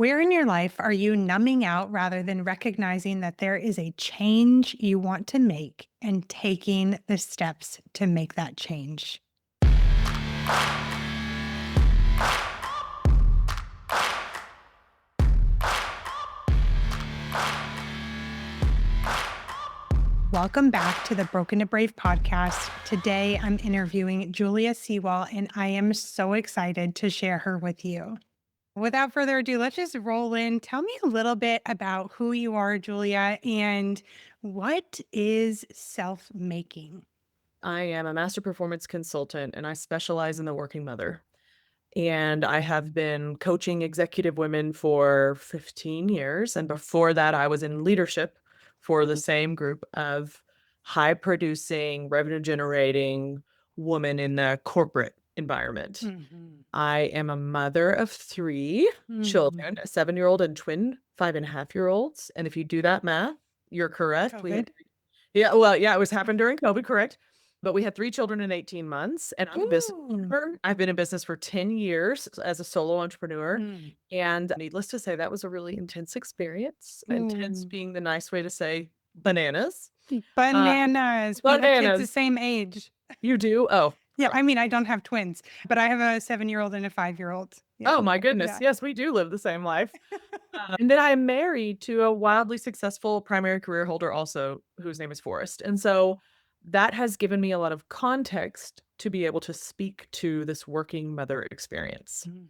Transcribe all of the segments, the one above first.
Where in your life are you numbing out rather than recognizing that there is a change you want to make and taking the steps to make that change? Welcome back to the Broken to Brave podcast. Today, I'm interviewing Julia Sewell, and I am so excited to share her with you. Without further ado, let's just roll in. Tell me a little bit about who you are, Julia, and what is self-making? I am a master performance consultant and I specialize in the working mother. And I have been coaching executive women for 15 years. And before that, I was in leadership for the same group of high producing, revenue generating women in the corporate environment. Mhm. I am a mother of three Mhm. children, a 7-year-old and twin 5.5-year-olds. And if you do that math, you're correct. We had COVID. it was happened during COVID, correct. But we had 3 children in 18 months, and I'm a business Ooh. owner. I've been in business for 10 years as a solo entrepreneur, Mm. and needless to say, that was a really intense experience. Intense Mm. being the nice way to say bananas. Uh, Bananas. We have kids the bananas. same age. You do? Oh, Yeah, I mean, I don't have twins, but I have a 7-year-old and a 5-year-old. Yeah. oh my goodness. Yeah. Yes, we do live the same life. And then I am married to a wildly successful primary career holder also, whose name is Forrest. And so that has given me a lot of context to be able to speak to this working mother experience. Mhm.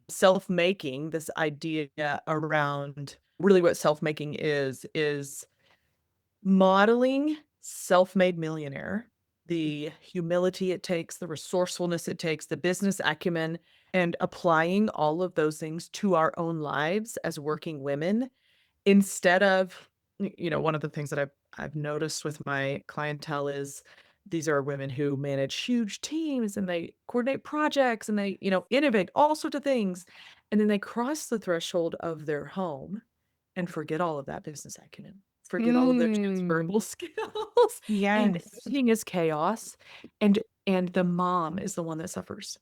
Self-making, this idea around really what self-making is modeling self-made millionaire, the humility it takes, the resourcefulness it takes, the business acumen, and applying all of those things to our own lives as working women instead of one of the things that I've noticed with my clientele is these are women who manage huge teams and they coordinate projects and they, innovate all sorts of things. And then they cross the threshold of their home and forget all of that business acumen, forget all of their Mm. transferable skills, and Yes. everything is chaos, and the mom is the one that suffers.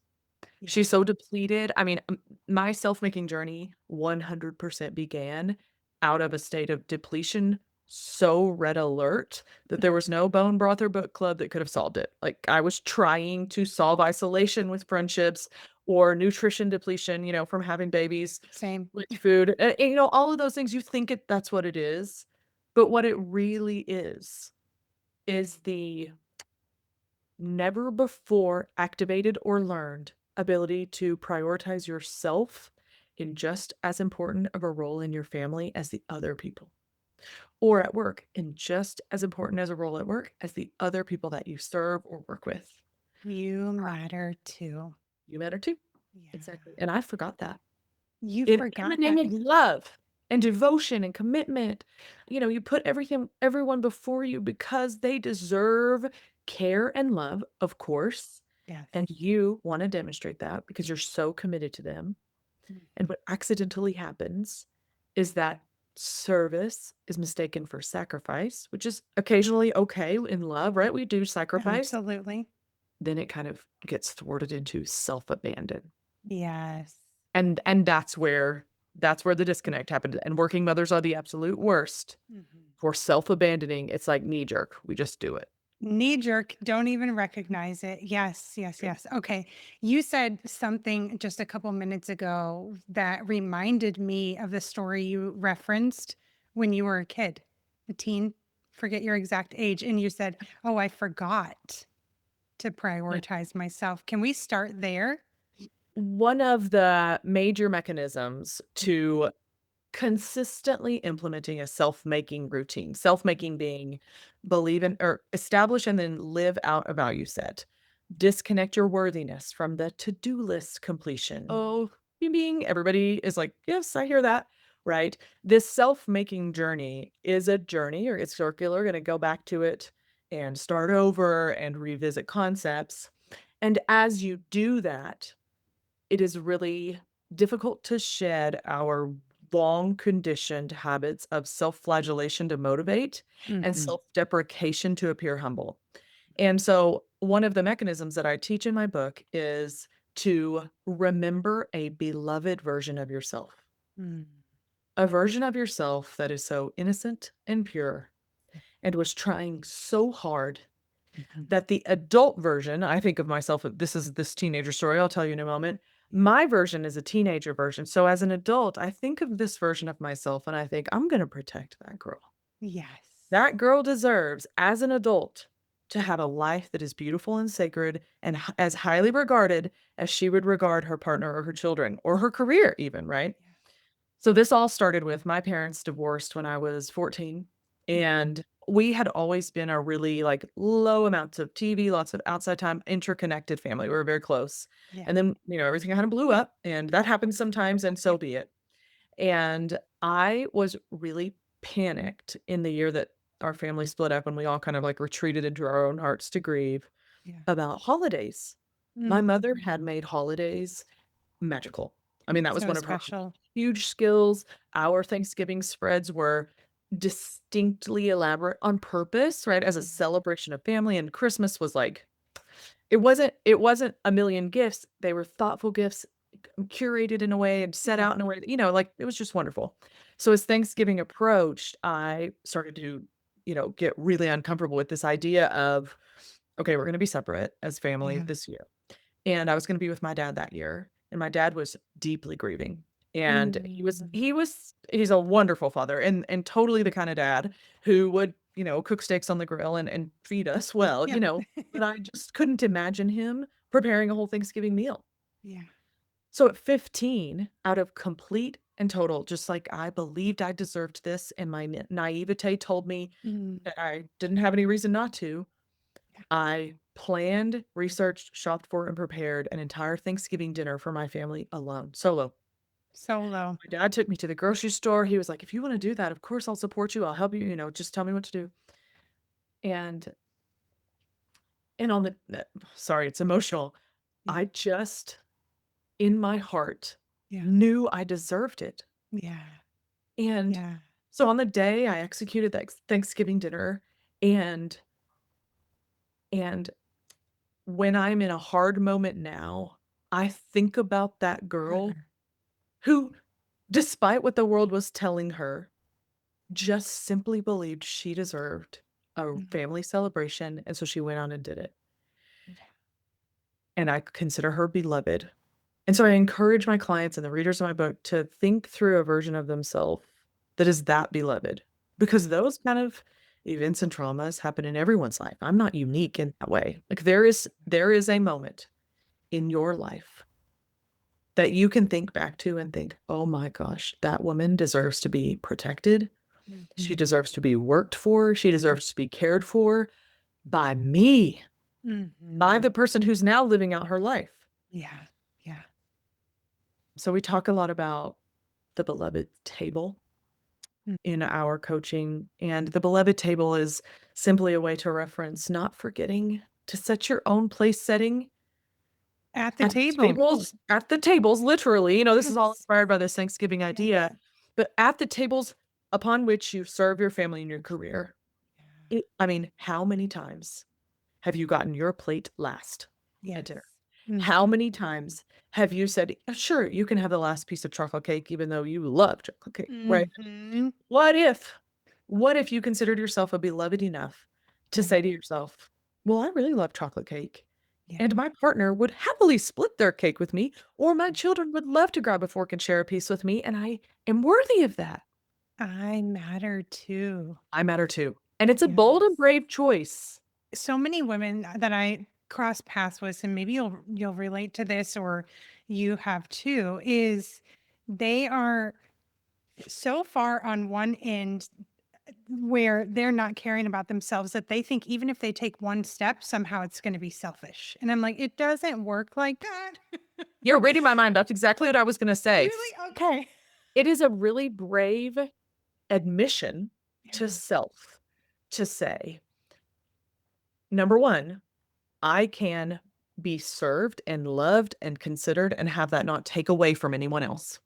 She's Yeah. so depleted. I mean, my self-making journey 100% began out of a state of depletion, so red alert that there was no bone broth or book club that could have solved it. Like, I was trying to solve isolation with friendships or nutrition depletion, from having babies Same. with food, all of those things, you think that's what it is, but what it really is the never before activated or learned ability to prioritize yourself in just as important of a role in your family as the other people, or at work in just as important as a role at work as the other people that you serve or work with. You matter too. You matter too. Yeah. Exactly. And I forgot that. You In the forgot name that. of love and devotion and commitment, you put everyone before you because they deserve care and love, of course, Yes. and you wanna demonstrate that because you're so committed to them, and what accidentally happens is that service is mistaken for sacrifice, which is occasionally okay in love, right? We do sacrifice. Absolutely. Then it kind of gets thwarted into self-abandon. Yes. And that's where the disconnect happened, and working mothers are the absolute worst Mhm. for self-abandoning. It's like knee jerk. We just do it. Knee jerk, don't even recognize it. Yes, yes, Right. yes. Okay. You said something just a couple minutes ago that reminded me of the story you referenced when you were a kid, a teen, forget your exact age. And you said, oh, I forgot to Yeah. prioritize myself. Can we start there? One of the major mechanisms to consistently implementing a self-making routine, self-making being believe in or establish and then live out a value set. Disconnect your worthiness from the to-do list completion. Oh, being everybody is like, yes, I hear that. Right. This self-making journey is a journey, or it's circular, going to go back to it and start over and revisit concepts. And as you do that, it is really difficult to shed our long conditioned habits of self-flagellation to motivate and Mhm. self-deprecation to appear humble. And so one of the mechanisms that I teach in my book is to remember a beloved version of yourself. a version of yourself that is so innocent and pure and was trying so hard Mhm. that the adult version, I think of myself, this is this teenager story I'll tell you in a moment. My version is a teenager version. So as an adult, I think of this version of myself and I think, I'm going to protect that girl. Yes. That girl deserves, as an adult, to have a life that is beautiful and sacred and as highly regarded as she would regard her partner or her children or her career, even, right? Yeah. So this all started with my parents divorced when I was 14, Mhm. and we had always been a really, like, low amounts of TV, lots of outside time, interconnected family. We were very close. Yeah. And then, everything kind of blew up, and that happens sometimes, and Yeah. so be it. And I was really panicked in the year that our family split up and we all kind of, like, retreated into our own hearts to grieve Yeah. about holidays. My Mm. mother had made holidays magical. I mean, that was So one of her special. huge skills. Our Thanksgiving spreads were distinctly elaborate on purpose, right? As a Yeah. celebration of family, and Christmas was like it wasn't a million gifts. They were thoughtful gifts, curated in a way and set Yeah. out in a way that, like, it was just wonderful. So as Thanksgiving approached, I started to, get really uncomfortable with this idea of, okay, we're going to be separate as family Yeah. this year. And I was gonna be with my dad that year, and my dad was deeply grieving, and Mm. he's a wonderful father and totally the kinda dad who would, cook steaks on the grill and feed us well, Yeah. but I just couldn't imagine him preparing a whole Thanksgiving meal. Yeah. So at 15, out of complete and total, just like I believed I deserved this, and my naivete told me Mm. that I didn't have any reason not to, Yeah. I planned, researched, shopped for, and prepared an entire Thanksgiving dinner for my family alone, solo. Solo. My dad took me to the grocery store. He was like, "If you wanna do that, of course I'll support you. I'll help you, just tell me what to do." And on sorry, it's emotional. Yeah. I just, in my heart, Yeah. knew I deserved it. Yeah. And Yeah. so on the day I executed that Thanksgiving dinner, and and when I'm in a hard moment now, I think about that girl Her. who, despite what the world was telling her, just simply believed she deserved a Mhm. family celebration, and so she went on and did it. Yeah. And I consider her beloved. And so I encourage my clients and the readers of my book to think through a version of themselves that is that beloved, because those kind of events and traumas happen in everyone's life. I'm not unique in that way. Like, there is a moment in your life that you can think back to and think, "Oh my gosh, that woman deserves to be protected. She Mhm. deserves to be worked for. She deserves to be cared for by me, by Mhm. the person who's now living out her life." Yeah. Yeah. So we talk a lot about the beloved table Mm. in our coaching, and the beloved table is simply a way to reference not forgetting to set your own place setting At the table. at the tables, literally, this is all Yes. inspired by this Thanksgiving Yes. idea, but at the tables upon which you serve your family and your career. Yeah. I mean, how many times have you gotten your plate last at Yes. dinner? Mhm. How many times have you said, Sure, you can have the last piece of chocolate cake even though you love chocolate cake," right? Mhm. What if what if you considered yourself a beloved enough to Mm. say to yourself, "Well, I really love chocolate cake, Yeah. and my partner would happily split their cake with me, or my Yeah. children would love to grab a fork and share a piece with me, and I am worthy of that. I matter too. I matter too." And it's a bold and Yes. brave choice. So many women that I cross paths with, and maybe you'll relate to this or you have too, is they are so far on one end where they're not caring about themselves that they think even if they take one step, somehow it's going to be selfish. And I'm like, it doesn't work like that. You're reading my mind. That's exactly what I was gonna say. Really? Okay. It is a really brave admission to Yeah. self to say, number 1, I can be served and loved and considered and have that not take away from anyone else,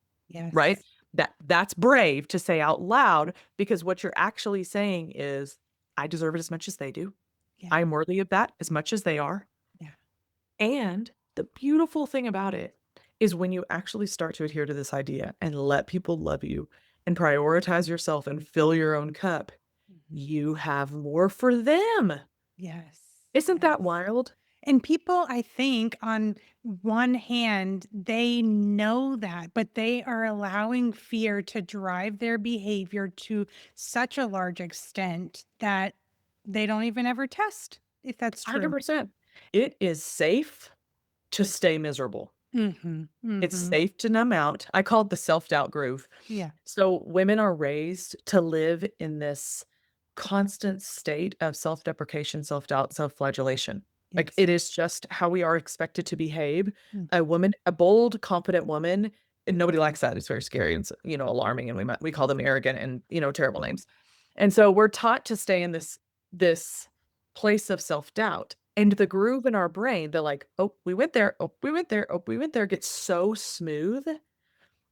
right? Yes. That's brave to say out loud, because what you're actually saying is, I deserve it as much as they do. Yeah. I am worthy of that as much as they are. Yeah. And the beautiful thing about it is when you actually start to adhere to this idea and let people love you and prioritize yourself and fill your own cup, Mhm. you have more for them. Yes. Isn't that Yes. wild? And people, I think, on one hand, they know that, but they are allowing fear to drive their behavior to such a large extent that they don't even ever test if that's true. 100%. It is safe to stay miserable. Mhm. It's Mhm. safe to numb out. I call it the self-doubt groove. Yeah. So women are raised to live in this constant state of self-deprecation, self-doubt, self-flagellation. Like, Yes. it is just how we are expected to behave. Mm. A bold, confident woman, and nobody likes that. It's very scary and alarming, and we call them arrogant and, terrible names. And so we're taught to stay in this place of self-doubt. And the groove in our brain, they're like, "Oh, we went there. Oh, we went there. Oh, we went there," gets so smooth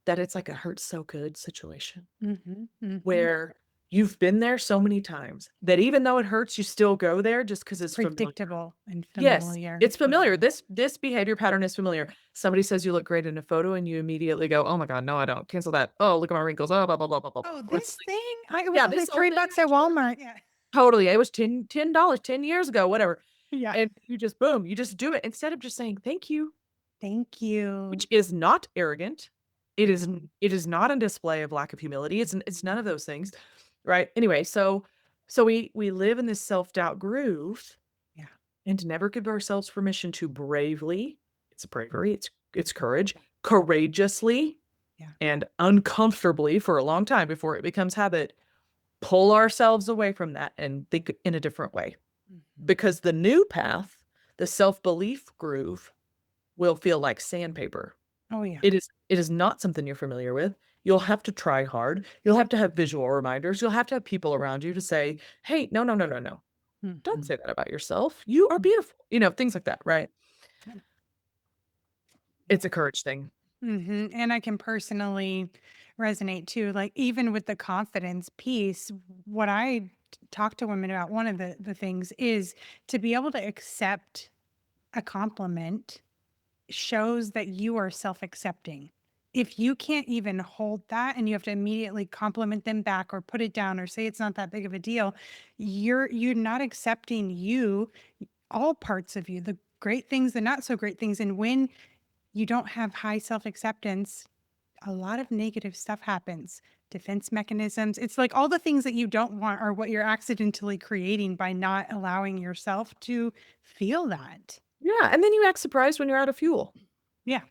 that it's like a hurt so good situation Mhm. Mhm. where you've been there so many times that even though it hurts, you still go there just because it's familiar. Predictable and Yes, familiar. it's familiar. This behavior pattern is familiar. Somebody says you look great in a photo and you immediately go, "Oh my god, no, I don't. Cancel that. Oh, look at my wrinkles. Oh, blah, blah, blah, blah, blah, blah." Oh, Or it's this like, thing? It was yeah, only this whole thing $3 at Walmart. Yeah. totally. It was $10, 10 years ago, whatever. Yeah. And you just boom, you just do it instead of just saying thank you, Thank you. which is not arrogant. Mhm. It is not a display of lack of humility. It's none of those things, right? Anyway, so we live in this self-doubt groove Yeah. and never give ourselves permission to bravely, it's bravery, it's courage, courageously Yeah. and uncomfortably for a long time before it becomes habit, pull ourselves away from that and think in a different way. Mhm. Because the new path, the self-belief groove, will feel like sandpaper. Oh, yeah. It is not something you're familiar with. You'll have to try hard. You'll have to have visual reminders. You'll have to have people around you to say, "Hey, no, no, no, no, no. Don't Mhm. say that about yourself. You are beautiful." Things like that, right? Yeah. It's a courage thing. And I can personally resonate too. Like, even with the confidence piece, what I talk to women about, one of the things is to be able to accept a compliment shows that you are self accepting. If you can't even hold that and you have to immediately compliment them back or put it down or say it's not that big of a deal, you're not accepting you, all parts of you, the great things, the not so great things. And when you don't have high self acceptance, a lot of negative stuff happens. Defense mechanisms. It's like all the things that you don't want are what you're accidentally creating by not allowing yourself to feel that. Yeah, and then you act surprised when you're out of fuel. Yeah.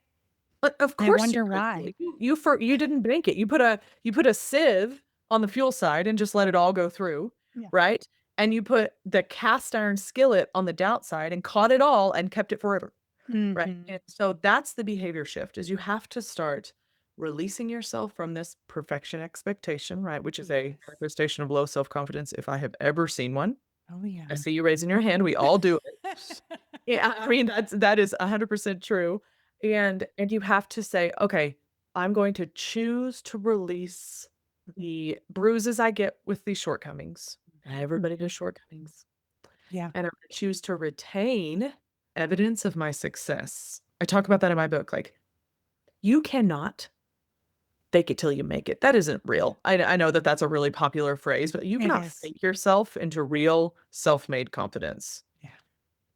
But of And I course wonder you're out of fuel. why. You didn't bank it. You put a sieve on the fuel side and just let it all go through, Yeah. right? And you put the cast iron skillet on the doubt side and caught it all and kept it forever, right? Hmm. And so that's the behavior shift is you have to start releasing yourself from this perfection expectation, right? Which is a Yes. manifestation of low self-confidence if I have ever seen one. Oh, yeah. I see you raising your hand. We all do it. Yeah, I mean, that is 100% true, and you have to say, "Okay, I'm going to choose to release the bruises I get with these shortcomings." Everybody has shortcomings. Yeah. "And I'm gonna choose to retain evidence of my success." I talk about that in my book, like, you cannot fake it till you make it. That isn't real. I know that that's a really popular phrase, but you It cannot is. fake yourself into real self-made confidence. Yeah.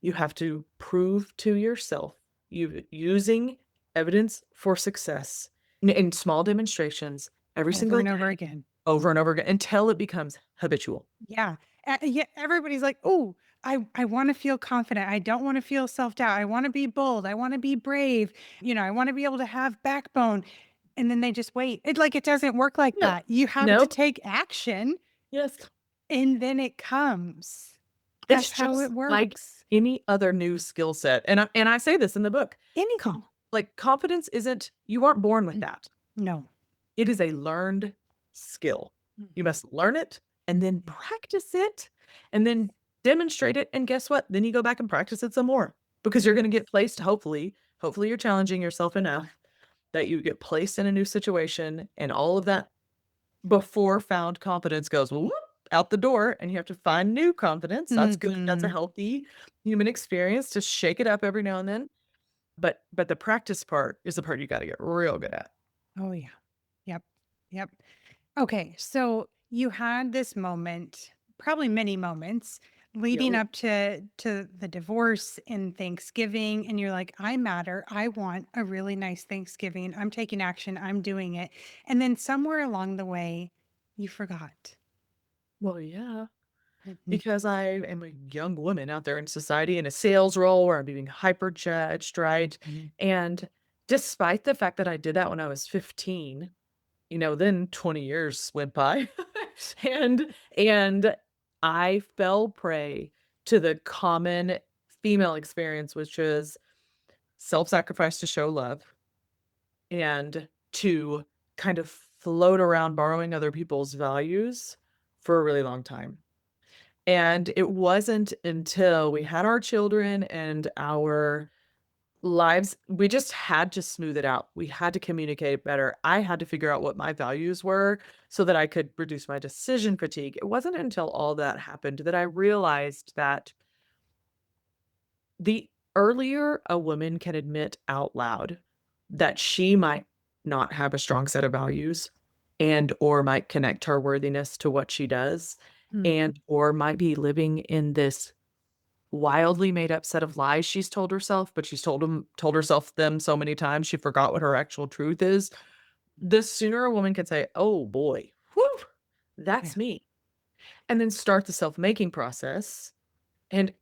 You have to prove to yourself you using evidence for success in small demonstrations every Over single and over day, again. over and over again until it becomes habitual. Yeah. Yeah. Everybody's like, oh, I want to feel confident. I don't want to feel self doubt. I want to be bold. I want to be brave. I want to be able to have backbone. And then they just wait. It doesn't work like No. that. You have to Nope. take action Yes. and then it comes. It's That's how it just like works. any other new skill set. And I say this in the book. Anything. Confidence isn't you aren't born with Mm. that. No. It is a learned skill. You Mhm. must learn it and then Yeah. practice it and then demonstrate it. And guess what? Then you go back and practice it some more because you're going to Yes. get placed, hopefully you're challenging yourself enough that you get placed in a new situation and all of that before found confidence goes whoop, out the door and you have to find new confidence. That's good. That's a Mhm. healthy human experience to shake it up every now and then. But the practice part is the part you got to get real good at. Oh, yeah. Yep. Yep. Okay, so you had this moment, probably many moments leading Yo. up to the divorce and Thanksgiving, and you're like, I matter. I want a really nice Thanksgiving. I'm taking action. I'm doing it. And then somewhere along the way, you forgot. Well, yeah, Mhm. because I am a young woman out there in society in a sales role where I'm being hyper judged, right? Mhm. And despite the fact that I did that when I was 15, then 20 years went by and I fell prey to the common female experience, which is self-sacrifice to show love and to kind of float around borrowing other people's values for a really long time. And it wasn't until we had our children and our lives, we just had to smooth it out. We had to communicate better. I had to figure out what my values were so that I could reduce my decision fatigue. It wasn't until all that happened that I realized that the earlier a woman can admit out loud that she might not have a strong set of values and or might connect her worthiness to what she does Mm. and or might be living in this wildly made up set of lies she's told herself, but she's told herself them so many times she forgot what her actual truth is. The sooner a woman can say, "Oh boy, whew, Yeah. that's me," and then start the self-making process, and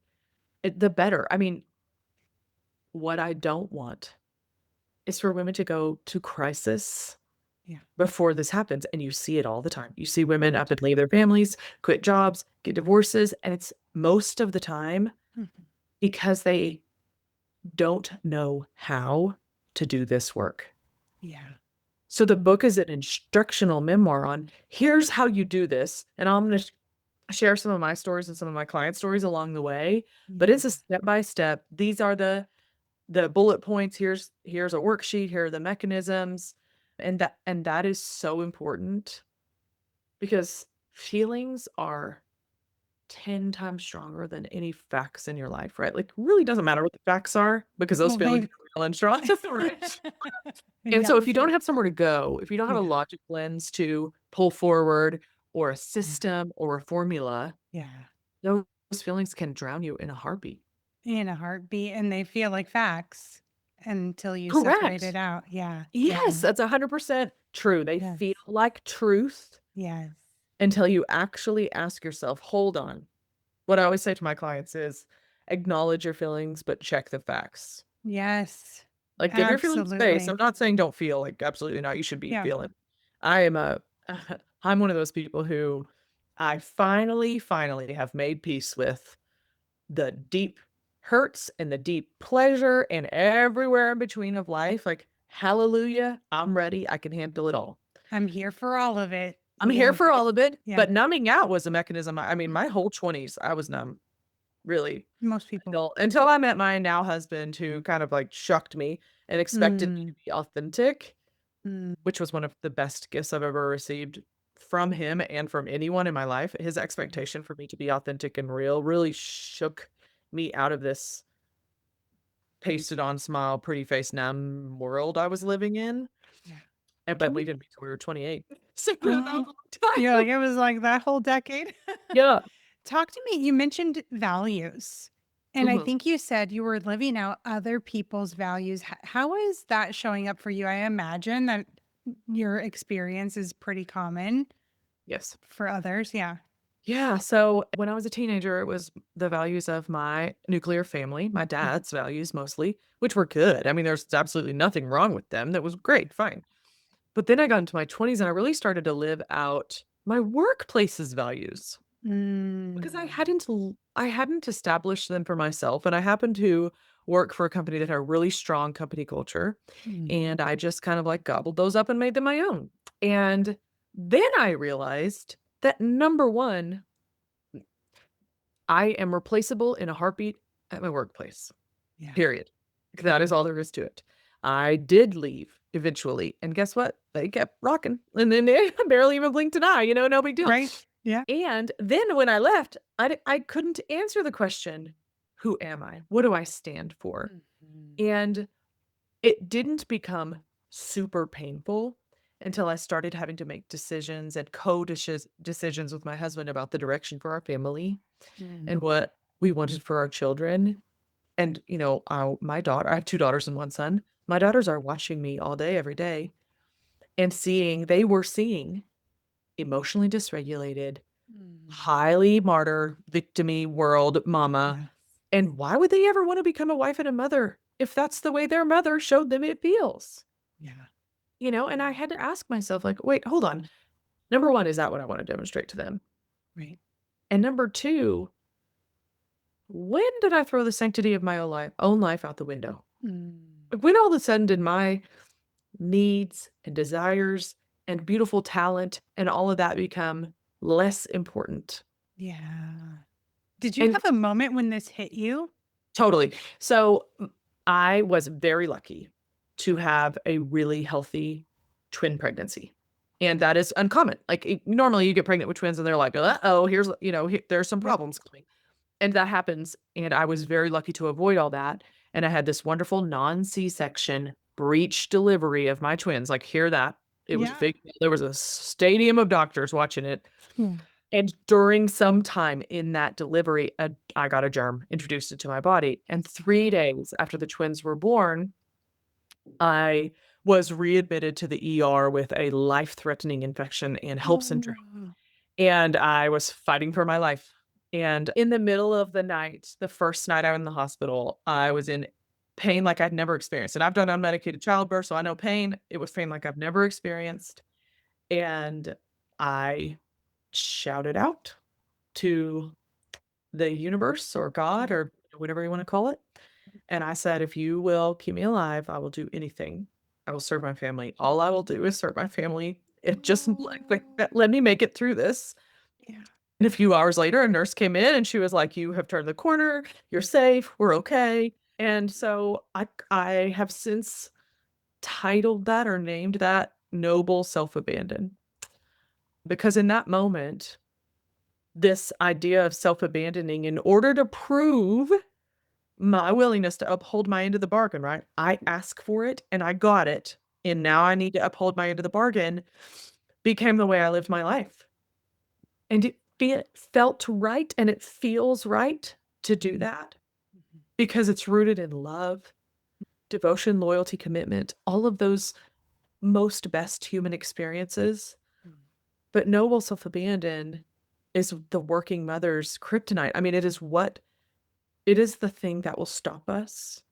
the better. I mean, what I don't want is for women to go to crisis Yeah. before this happens, and you see it all the time. You see women up and leave their families, quit jobs, get divorces, and it's most of the time Mhm. because they don't know how to do this work. Yeah. So the book is an instructional memoir on here's how you do this, and I'm going to share some of my stories and some of my client stories along the way, but Yeah. it's a step by step. These are the bullet points. Here's a worksheet, here are the mechanisms, and that is so important because feelings are 10 times stronger than any facts in your life, right? Like really doesn't matter what the facts are because those Well, feelings they are real and strong, right? And yeah. so if you don't have somewhere to go, if you don't have a Yeah. logic lens to pull forward or a Yeah. system or a formula, Yeah. those feelings can drown you in a heartbeat. In a heartbeat, and they feel like facts until you separate it Correct. out. Yeah. Yeah. Yes, that's 100% true. They feel Yes. like truth Yes. until you actually ask yourself, hold on. What I always say to my clients is acknowledge your feelings, but check the facts. Yes. Like, give your feelings space. Absolutely. I'm not saying don't feel, like, absolutely not, you should be Yeah. feeling. I am a I'm one of those people who I finally have made peace with the deep hurts and the deep pleasure and everywhere in between of life, like, hallelujah, I'm ready, I can handle it all. I'm here for all of it. I'm here Yeah. for all of it, Yeah. but numbing out was a mechanism. I mean, my whole 20s, I was numb, really, Most people. until I met my now husband who kind of, like, shucked me and expected me to Mm. be authentic. Mm. Which was one of the best gifts I've ever received from him and from anyone in my life. His Yeah. expectation for me to be authentic and real really shook me out of this pasted on smile, pretty face, numb world I was living in. Yeah. But Can we we didn't meet till we were 28. So that was Oh, a long you're like, time. it was like that whole decade? Yeah. Talk to me. You mentioned values, and I Mhm. think you said you were living out other people's values. How is that showing up for you? I imagine that your experience is pretty common Yes. for others. Yeah. Yeah, so when I was a teenager, it was the values of my nuclear family, my Mhm. dad's values mostly, which were good. I mean, there's absolutely nothing wrong with them. That was great, fine. But then I got into my 20s and I really started to live out my workplace's values because Mm. I hadn't established them for myself, and I happened to work for a company that had a really strong company culture, Mm. and I just kind of, like, gobbled those up and made them my own. And then I realized that, number 1, I am replaceable in a heartbeat at my workplace. Yeah. Period. That is all there is to it. I did leave eventually, and guess what? They kept rocking, and then they barely even blinked an eye, no big deal. Right. Yeah. And then when I left, I couldn't answer the question, "Who am I? What do I stand for?" Mhm. And it didn't become super painful until I started having to make decisions and decisions with my husband about the direction for our family Mm. and what we wanted for our children. And, my daughter, I have 2 daughters and 1 son. My daughters are watching me all day, every day, and they were seeing emotionally dysregulated, Mm. highly martyr, victimy world mama. Yeah. And why would they ever wanna become a wife and a mother if that's the way their mother showed them it feels? Yeah. And I had to ask myself, like, "Wait, hold on. Number 1, is that what I wanna demonstrate to them? Right. And number 2, when did I throw the sanctity of my own life out the window? Mm. Like, when all of a sudden did my needs and desires and beautiful talent and all of that become less important?" Yeah. Did you And have a moment when this hit you? totally. So, I was very lucky to have a really healthy twin pregnancy, and that is uncommon. Like, normally you get pregnant with twins and they're like, "Uh-oh, there's some Yep. problems coming." And that happens, and I was very lucky to avoid all that, and I had this wonderful non-C-section breech delivery of my twins, like, hear that. It was Yeah. big. There was a stadium of doctors watching it, Yeah. and during some time in that delivery, I got a germ introduced into my body, and 3 days after the twins were born, I was readmitted to the ER with a life-threatening infection and HELLP syndrome. Oh. And I was fighting for my life. And in the middle of the night, the first night I was in the hospital, I was in pain like I'd never experienced. And I've done unmedicated childbirth, so I know pain. It was pain like I've never experienced. And I shouted out to the universe or God or whatever you want to call it. And I said, if you will keep me alive, I will do anything. I will serve my family. All I will do is serve my family. It just like Oh. let me make it through this. Yeah. And a few hours later, a nurse came in and she was like, "You have turned the corner. You're safe. We're okay." And so I have since titled that or named that noble self-abandon because in that moment, this idea of self-abandoning in order to prove my willingness to uphold my end of the bargain, right? I asked for it and I got it. And now I need to uphold my end of the bargain became the way I lived my life. And it felt right and it feels right to do Mhm. that Mhm. because it's rooted in love, devotion, loyalty, commitment, all of those most best human experiences. Mm. But noble self abandon is the working mother's kryptonite. I mean, it is the thing that will stop us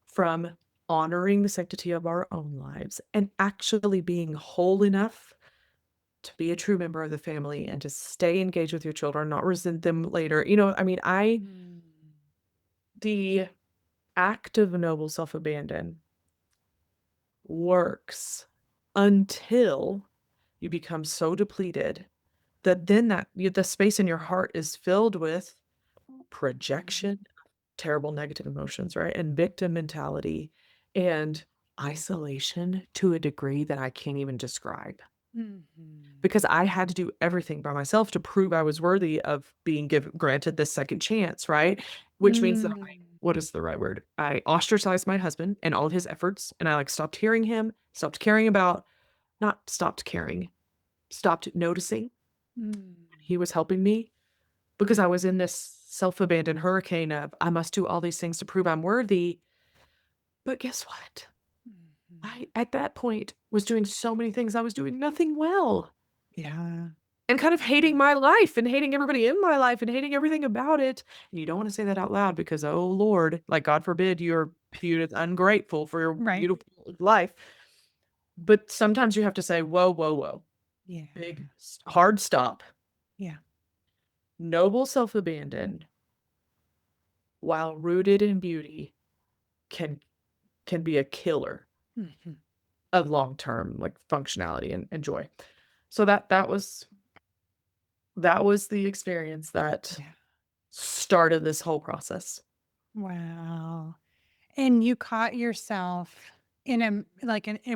from honoring the sanctity of our own lives and actually being whole enough to be a true member of the family and to stay engaged with your children, not resent them later. I mean, Mm. the act of noble self abandon works until you become so depleted that then the space in your heart is filled with projection, terrible negative emotions, right? And victim mentality and isolation to a degree that I can't even describe. Mhm. Because I had to do everything by myself to prove I was worthy of being granted this second chance, right? Which means that Mm. what is the right word? I ostracized my husband and all of his efforts, and I like stopped hearing him, stopped caring about, not stopped caring, stopped noticing Mm. he was helping me because I was in this self-abandoned hurricane of I must do all these things to prove I'm worthy. But guess what? Mhm. I at that point was doing so many things I was doing nothing well. Yeah. And kind of hating my life and hating everybody in my life and hating everything about it. And you don't wanna say that out loud because, oh lord, like, God forbid you're viewed as ungrateful for your Right. beautiful life. But sometimes you have to say, "Whoa, whoa, whoa. Yeah. Big hard stop." Yeah. Noble self-abandon, while rooted in beauty, can can be a killer Mhm. of long-term, like, functionality and joy. So that was the experience that Yeah. started this whole process. Wow. And you caught yourself in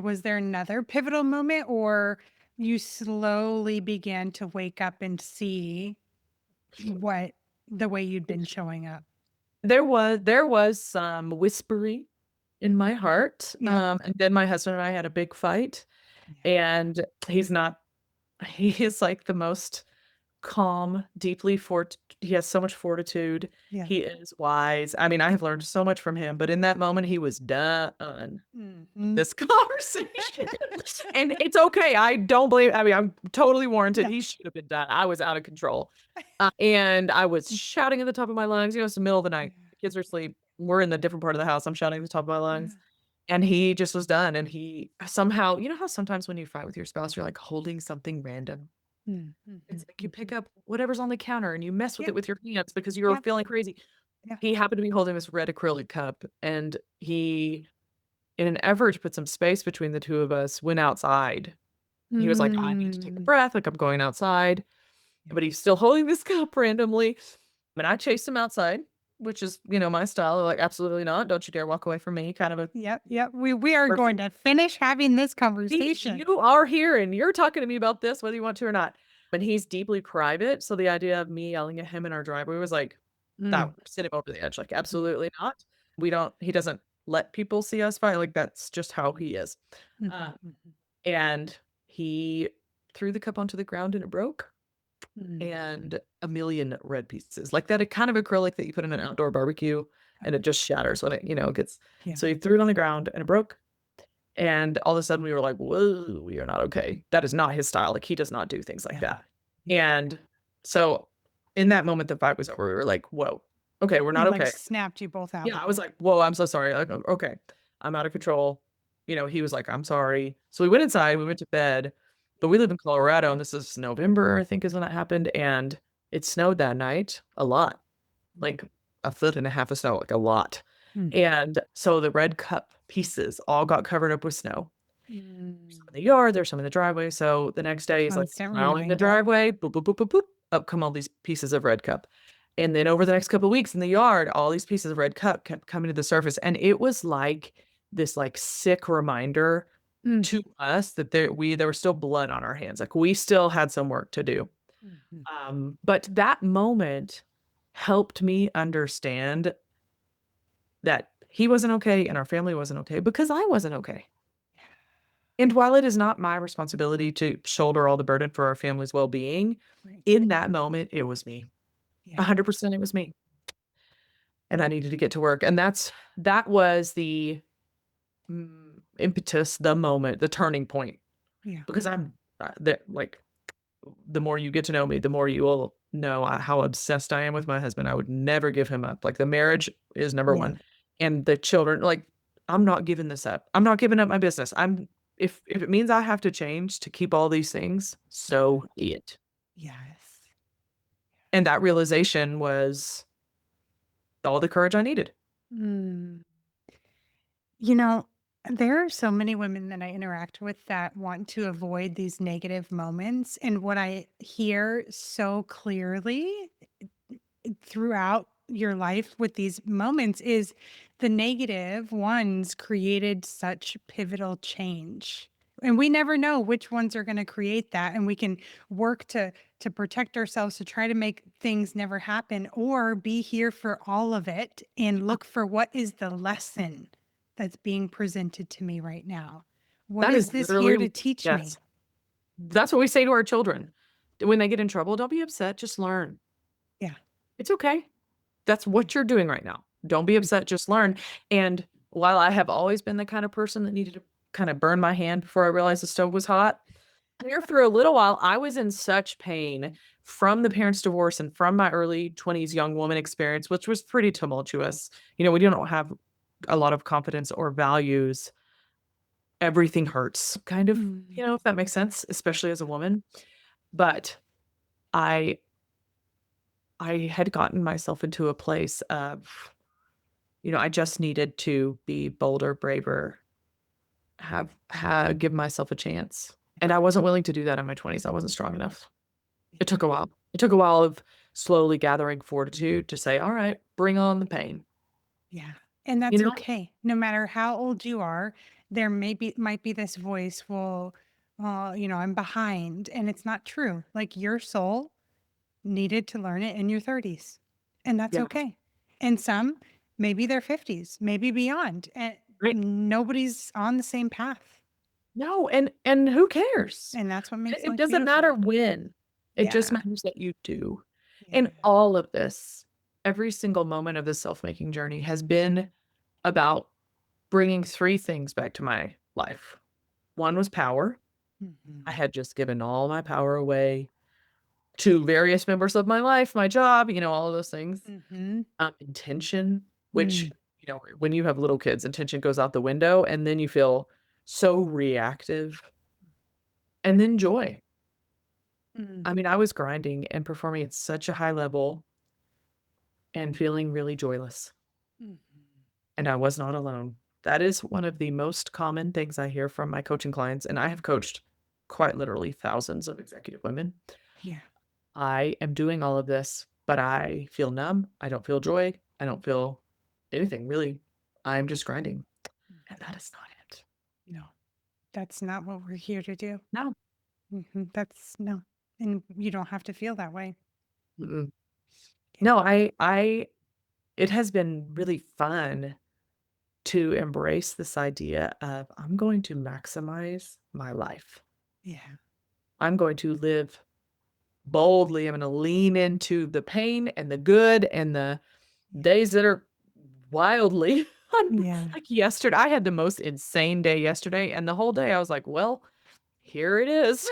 was there another pivotal moment or you slowly began to wake up and see what the way you'd been showing up? There was some whispering in my heart, Yep. and then my husband and I had a big fight, Yeah. And he is like the most calm, he has so much fortitude. Yeah. He is wise. I mean, I have learned so much from him, but in that moment, he was done with Mhm. this conversation. And it's okay. I mean, I'm totally warranted. Yeah. He should have been done. I was out of control. And I was shouting at the top of my lungs. It's the middle of the Yeah. night. The kids are asleep. We're in the different part of the house. I'm shouting at the top of my Yeah. lungs. And he just was done. And he somehow, you know how sometimes when you fight with your spouse, you're like holding something random. Mhm. It's Mhm. like you pick Mhm. up whatever's on the counter and you mess with Yep. it with your hands because you're Yep. feeling crazy. Yeah. He happened to be holding this red acrylic cup, and he, in an effort to put some space between the 2 of us, went outside. He was like, "I need to take a Mm. breath, like, I'm going outside," Yeah. but he's still holding this cup randomly, and I chased him outside, which is, my style, like, "Absolutely not, don't you dare walk away from me," kind of a Yep. Yep. We are person. going to finish having this conversation. You are here and you're talking to me about this whether you want to or not. But he's deeply private, so the idea of me yelling at him in our driveway was like, that Mm. would send him over the edge, like, Yeah. absolutely not. He doesn't let people see us fight, like, that's just how he is. Uh, Mhm. Mhm. and he threw the cup onto the ground and it broke, Mm. and a million red pieces, like that kind of acrylic that you put in an outdoor barbecue, and it Okay. just shatters when it gets Yeah. so he threw it on the ground and it broke, and all of a sudden we were like, "Whoa, we are not okay." That is not his style, like, he does not do things like Yeah. that. Yeah. And so, in that moment, the fight was over. We were like, "Whoa, okay, we're It not like okay." snapped you both out Yeah, of I was it. like, "Whoa, I'm so sorry." Like, okay, I'm out of control." He was like, "I'm sorry." So we went inside, we went to bed, but we live in Colorado, and this is November, I think is when that happened, and it snowed that night a lot, like a foot and a half of snow, like a lot. Mm. And so the red cup pieces all got covered up with snow. Some Mm. in the yard, there's some in the driveway, so the next day, he's, like, Constant plowing the reminder. driveway, boop, boop, boop, boop, boop, up come all these pieces of red cup. And then over the next couple weeks in the yard, all these pieces of red cup kept coming to the surface, and it was like this, like, sick reminder Mm. to us that there was still blood on our hands, like, we still had some work to do. Mhm. But that moment helped me understand that he wasn't okay and our family wasn't okay because I wasn't okay. And while it is not my responsibility to shoulder all the burden for our family's well-being, Right. in that moment, it was me. Yeah. 100% it was me, and I needed to get to work, and that was the, impetus, the moment, the turning point, Yeah. because the more you get to know me, the more you will know, how obsessed I am with my husband. I would never give him up, like, the marriage is number Yeah. 1, and the children, like, I'm not giving this up. I'm not giving up my business. If it means I have to change to keep all these things, so be it. Yes. And that realization was all the courage I needed. Mm. You know, there are so many women that I interact with that want to avoid these negative moments. And what I hear so clearly throughout your life with these moments is the negative ones created such pivotal change. And we never know which ones are going to create that. And we can work to protect ourselves to try to make things never happen or be here for all of it and look for what is the lesson that's being presented to me right now. What That is is this here to literally teach yes. me? That's what we say to our children. When they get in trouble, "Don't be upset, just learn. Yeah. It's okay. That's Yeah. what you're doing right now. Don't be upset, just learn." And while I have always been the kind of person that needed to kinda burn my hand before I realized the stove was hot, there for a little while, I was in such pain from the parents' divorce and from my early 20s young woman experience, which was pretty tumultuous. We don't have a lot of confidence or values. Everything hurts, kind of, Mm. if that makes sense, especially as a woman. But I I had gotten myself into a place of, I just needed to be bolder, braver, give myself a chance. And I wasn't willing to do that in my 20s. I wasn't strong enough. It took a while. It took a while of slowly gathering fortitude to say, "All right, bring on the pain." Yeah. And You that's know? okay. No matter how old you are, there might be this voice, well, I'm behind. And it's not true. Like your soul needed to learn it in your 30s. And that's Yeah. okay. And some, maybe their 50s, maybe beyond. And Right. nobody's on the same path. No, and who cares? And that's what makes It life doesn't matter beautiful. when. It just Yeah. matters that you do. Yeah. And all of this, every single moment of this self-making journey has been about bringing 3 things back to my life. One was power. I Mhm. had just given all my power away to various members of my life, my job, all of those things. Mhm. Intention, which, Mm. when you have little kids, intention goes out the window, and then you feel so reactive. And then joy. Mm. I mean, I was grinding and performing at such a high level and feeling really joyless, Mhm. and I was not alone. That is one of the most common things I hear from my coaching clients, and I have coached quite literally thousands of executive women. Yeah. I am doing all of this, but I feel numb. I don't feel joy. I don't feel anything really. I'm just grinding, and that is not it. No, that's not what we're here to do. No. That's no. And you don't have to feel that way. Mm-mm. Yeah. No, I it has been really fun to embrace this idea of I'm going to maximize my life. Yeah. I'm going to live boldly. I'm going to lean into the pain and the good and the Yeah. days that are wildly Yeah. like yesterday. I had the most insane day yesterday, and the whole day I was like, well, here it is.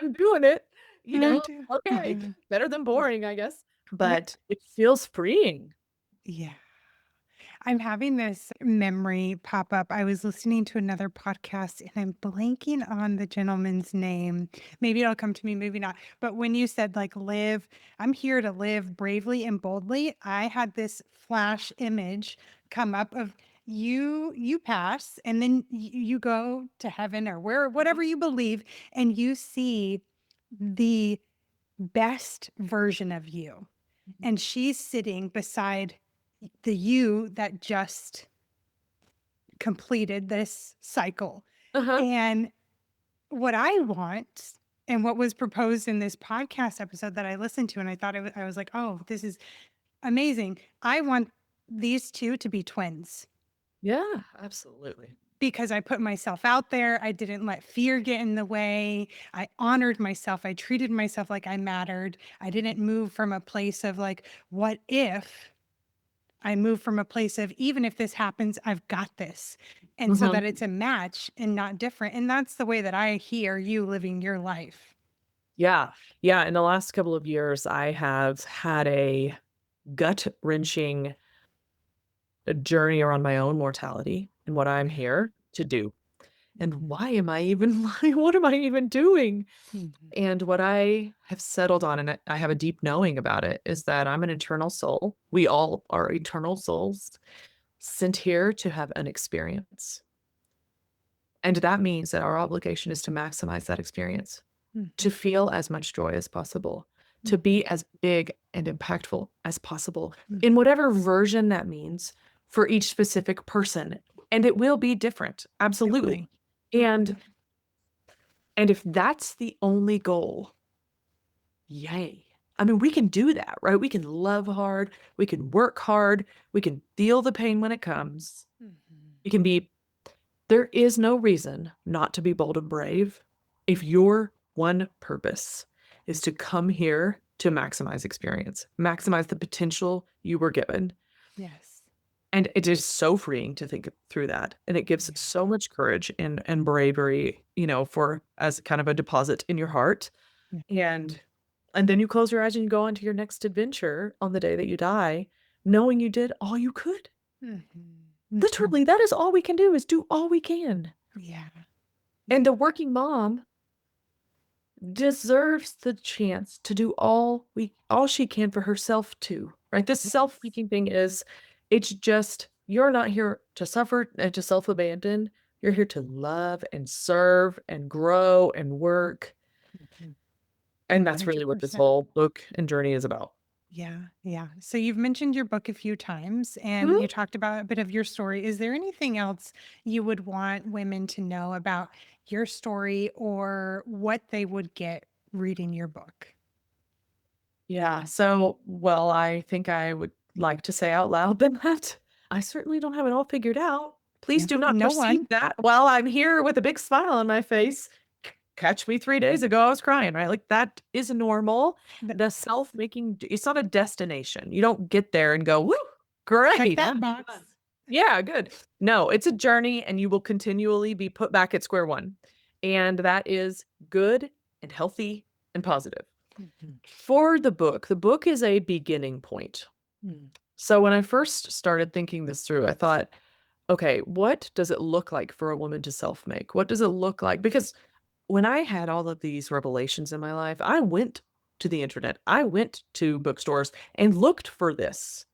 I'm doing it. You I know, do. okay, better than boring, I guess. Yeah. But it feels freeing. Yeah. I'm having this memory pop up. I was listening to another podcast and I'm blanking on the gentleman's name. Maybe it'll come to me, maybe not. But when you said, like, live, I'm here to live bravely and boldly, I had this flash image come up of you pass and then you go to heaven or where Mhm, whatever you believe and you see the best version of you, mhm. and she's sitting beside the you that just completed this cycle. Uh-huh. And what I want and what was proposed in this podcast episode that I listened to, and I thought I was like, oh, this is amazing. I want these two to be twins Yeah, absolutely. because I put myself out there. I didn't let fear get in the way. I honored myself. I treated myself like I mattered. I didn't move from a place of like, what if? I move from a place of even if this happens, I've got this. And so Mhm. that it's a match and not different. And that's the way that I hear you living your life. Yeah. Yeah, in the last couple of years, I have had a gut-wrenching journey around my own mortality and what I'm Yeah. here to do. And Mhm. why am I even what am I even doing? Mhm. And what I have settled on, and I have a deep knowing about it, is that I'm an eternal soul. We all are eternal souls sent here to have an experience. And that means that our obligation is to maximize that experience, to Mhm. feel as much joy as possible, to Mhm. be as big and impactful as possible Mhm. in whatever version that means for each specific person. And it will be different, It will. absolutely. And and if that's the only goal, yay. I mean, we can do that, right? We can love hard, we can work hard, we can feel the pain when it comes. Mhm. We can be There is no reason not to be bold and brave if your one purpose is to come here to maximize experience, maximize the potential you were given. Yes. And it is so freeing to think through that. And it gives Yeah. so much courage and bravery, for as kind of a deposit in your heart. Yeah. And then you close your eyes and you go on to your next adventure on the day that you die, knowing you did all you could. Mhm. Mhm. Literally, that is all we can do is do all we can. Yeah. And Yeah. the working mom deserves the chance to do all she can for herself too, right? This Yes. self-seeking thing is it's just you're not here to suffer and to self-abandon. You're here to love and serve and grow and work. Mhm. And that's really what this 100%. whole book and journey is about. Yeah, yeah. So you've mentioned your book a few times and you Mhm. talked about a bit of your story. Is there anything else you would want women to know about your story or what they would get reading your book? Yeah. So, well, I think I would like to say out loud that I certainly don't have it all figured out. Please Yeah. do not No perceive one. that while I'm here with a big smile on my face. Catch me 3 days ago, I was crying, right? Like, that is normal. Th- The self-making it's not a destination. You don't get there and go, "Woo, Check great, that I'm box. done." Yeah, good. No, it's a journey, and you will continually be put back at square one, and that is good and healthy and positive. Mhm. For the book is a beginning point. Mm. So when I first started thinking this through, I thought, okay, what does it look like for a woman to self-make? What does it look like? Because when I had all of these revelations in my life, I went to the internet. I went to bookstores and looked for this.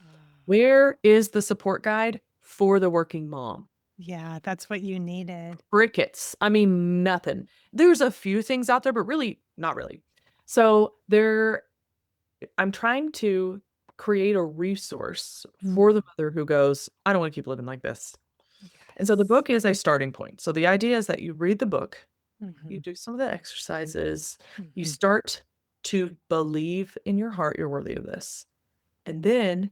Ah, Where is the support guide for the working mom? yeah, that's what you needed. Crickets. I mean, nothing. There's a few things out there, but really, not really. So I'm trying to create a resource Mm. for the mother who goes, I don't want to keep living like this. And so the Yes. book is a starting point. So the idea is that you read the book, you Mhm. do some of the exercises, you Mhm. start to believe in your heart you're worthy of this. And then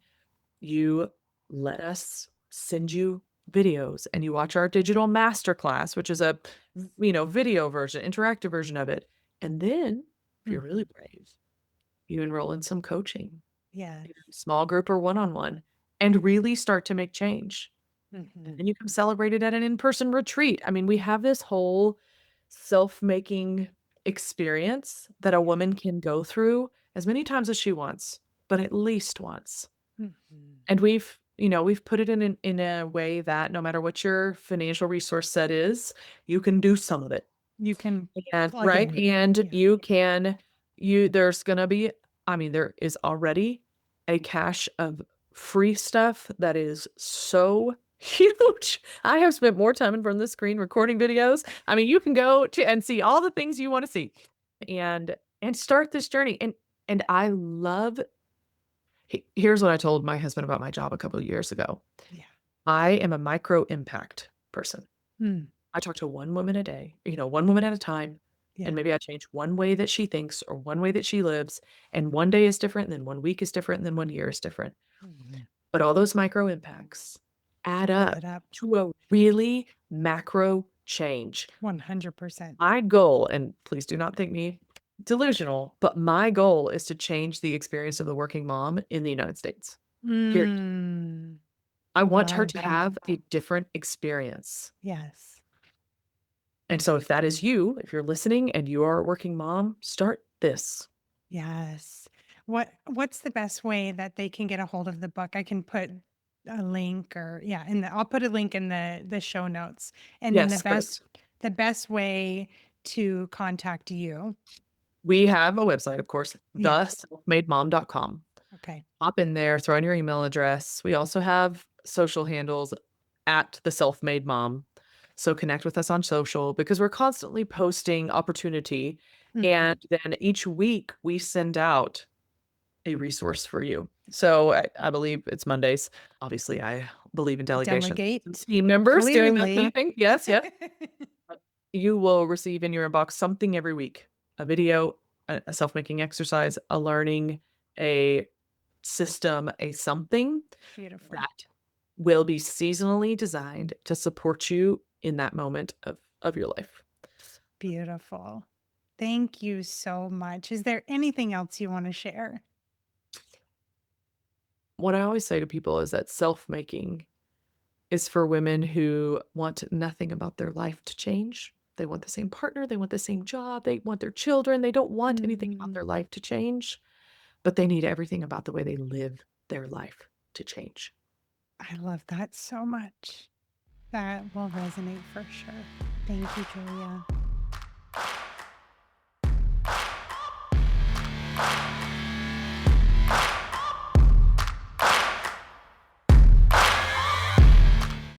you let us send you videos and you watch our digital masterclass, which is a video version, interactive version of it. And then if you're really Mhm. brave, you enroll in some coaching, Yes. small group or one-on-one, and really start to make change. And Mhm. then you can celebrate it at an in-person retreat. I mean, we have this whole self-making experience that a woman can go through as many times as she wants, but at least once. Mhm. And we've put it in a way that no matter what your financial resource set is, you can do some of it. You can And plug right, in. and Yeah. you can you there's gonna be I mean, there is already a cache of free stuff that is so huge. I have spent more time in front of the screen recording videos. I mean, you can go to and see all the things you wanna see and start this journey, and I love here's what I told my husband about my job a couple of years ago. Yeah. I am a micro impact person. Mm. I talk to one woman a day, one woman at a time, and Yeah. maybe I change one way that she thinks or one way that she lives, and one day is different, and then one week is different, and then one year is different. Mhm. But all those micro impacts add up Add up to a really macro change. 100%. My goal, and please do not think me delusional, but my goal is to change the experience of the working mom in the United States. Period. Mm. I want her Love to that. have a different experience. Yes. And so if that is you, if you're listening and you are a working mom, start this. Yes. What's the best way that they can get a hold of the book? I can put a link or yeah, I'll put a link in the show notes. And then Yes, great. the best way to contact you. We have a website, of course, Yes. theselfmademom.com. Okay. Hop in there, throw in your email address. We also have social handles at the self-made mom. So connect with us on social because we're constantly posting opportunity. Mhm. And then each week we send out a resource for you. So I believe it's Mondays. Obviously, I believe in delegation. Delegate Team members doing that kind of clearly. thing. Yes, yes. You will receive in your inbox something every week, a video, a self-making exercise, a learning, a system, a something Beautiful. that will be seasonally designed to support you in that moment of your life. Beautiful. Thank you so much. Is there anything else you want to share? What I always say to people is that self-making is for women who want nothing about their life to change. They want the same partner, they want the same job, they want their children, they don't want anything about Mhm. their life to change, but they need everything about the way they live their life to change. I love that so much. That will resonate for sure. Thank you, Julia.